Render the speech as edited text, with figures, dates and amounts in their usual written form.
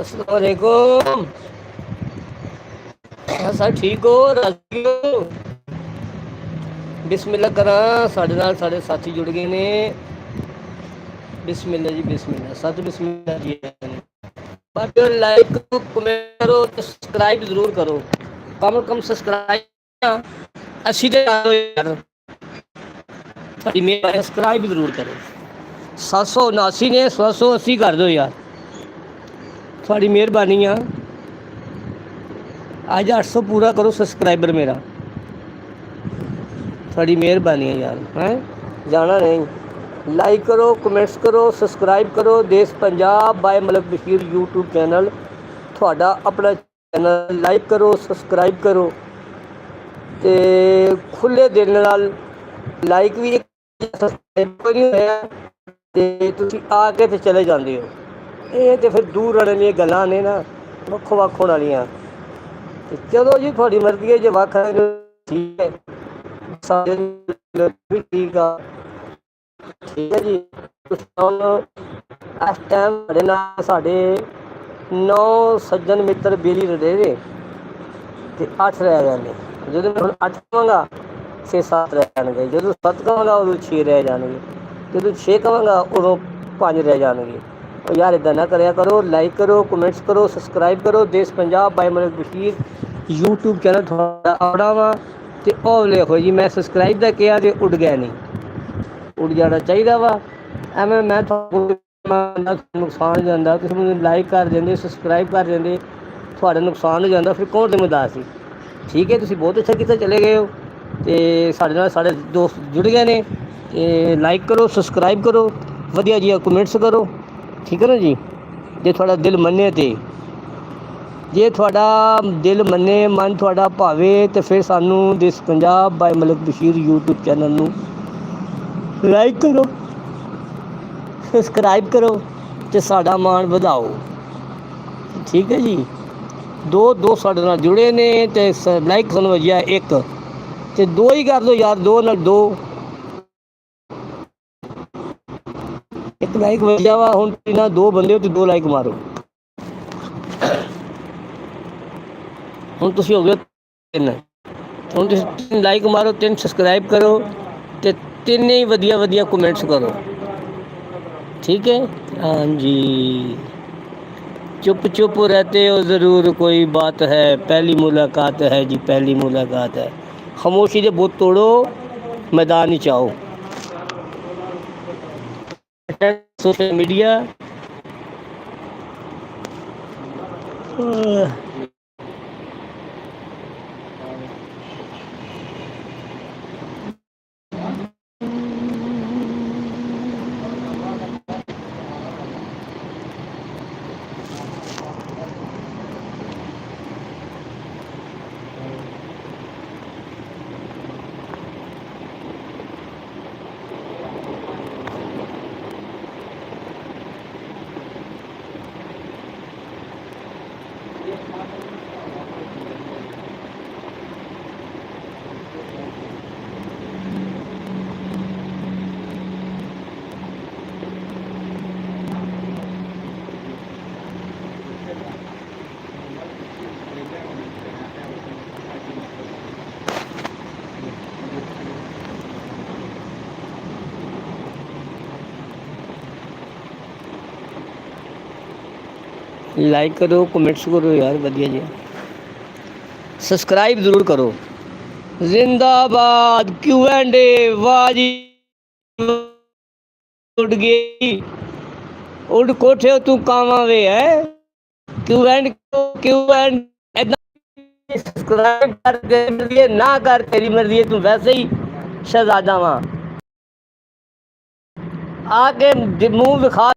अस्सलाम वालेकुम। सर ठीक हो, राजी हो? बिस्मिल्लाह करा। साढ़े नाल साढ़े साथी जुड़ गए ने। बिस्मिल्लाह जी, बिस्मिल्लाह, सत बिस्मिल्लाह जी। बट लाइक करो, कमेंट करो, सब्सक्राइब जरूर करो। कम कम सब्सक्राइब 80 ते कर दो यार। थोड़ी मेहरबानी, सब्सक्राइब जरूर करो। 779 ने, 780 कर दो यार, थोड़ी मेहरबानी आ। आज 800 पूरा करो सब्सक्राइबर मेरा, थोड़ी मेहरबानी है यार। हैं जाना नहीं। लाइक करो, कमेंट्स करो, सब्सक्राइब करो। Desh Punjab by Malak Bashir YouTube channel थोड़ा अपना चैनल लाइक करो, सब्सक्राइब करो ते खुले दिल नाल लाइक भी सब्सक्राइब नहीं होया ते तुसीं आके ते चले जाते हो। ये तो फिर दूर रहने वाली गल्लां ने ना, वक्खो वक्ख होने वालियां। चलो जी, थोड़ी मर्जी है, जो वक्ख है ठीक है, सारे भी ठीक आ। ठीक है जी। इस टाइम साढ़े नाल साढ़े 9 सज्जन मित्र बेली रहे ने ते 8 रह गए ने। जो मैं 8 कहांगा 6-7 रह जाएंगे, जो 7 कहांगा उदों 6 रह जाएंगे, जो 6 कहांगा उदों 5 रह जाएंगे। और यार इदा ना करया करो। लाइक करो, कमेंट्स करो, सब्सक्राइब करो। Desh Punjab by Malak Bashir YouTube channel थोड़ा अपना वा ते ओ देखो जी, मैं सब्सक्राइब का किया तो उड़ गया नहीं, उड़ जाना चाहिए वा। एवं मैं नुकसान हो जाता, तुम मैंने लाइक कर देंगे, सब्सक्राइब कर देंगे, थोड़ा नुकसान हो जाता, फिर कौन जिम्मेदार सी? ठीक है, तुम बहुत अच्छा किया, चले गए हो तो साढ़े दोस्त जुड़ गए ने। लाइक करो, सब्सक्राइब करो, वधिया जी कमेंट्स करो। ठीक है ना जी। जे थोड़ा दिल मन्ने तो, जे थोड़ा दिल मन्ने, मन थोड़ा भावे तो फिर सानू Desh Punjab by Malak Bashir YouTube channel नू लाइक करो, सब्सक्राइब करो तो साड़ा मान वधाओ। ठीक है जी। दो साढ़े नाल जुड़े ने ते लाइक सुन वजिया एक ते 2 ही कर दो यार, 2 नाल 2 एक लाइक वजिया वा। हुण ना 2 बंदे हो तो 2 लाइक मारो। हुण तुसीं हो गए 3, हुण तुसीं 3 लाइक मारो, 3 सब्सक्राइब करो ते 3 ही वधिया वधिया कमेंट्स करो। ठीक है। हाँ जी। चुप चुप रहते हो ज़रूर कोई बात है, पहली मुलाकात है जी, पहली मुलाकात है। खामोशी दे बुत तोड़ो, मैदान ही चाओ। सोशल मीडिया लाइक करो, कमेंट्स करो यार, वधिया जी। सब्सक्राइब जरूर करो। जिंदाबाद Q&A, वाह जी, उड़ गई, उड़ कोठे तू कावां वे है। Q&A सब्सक्राइब कर, तेरी मर्जी है, ना कर तेरी मर्जी है, तू वैसे ही शहजादा वहाँ आके मुंह दिखा।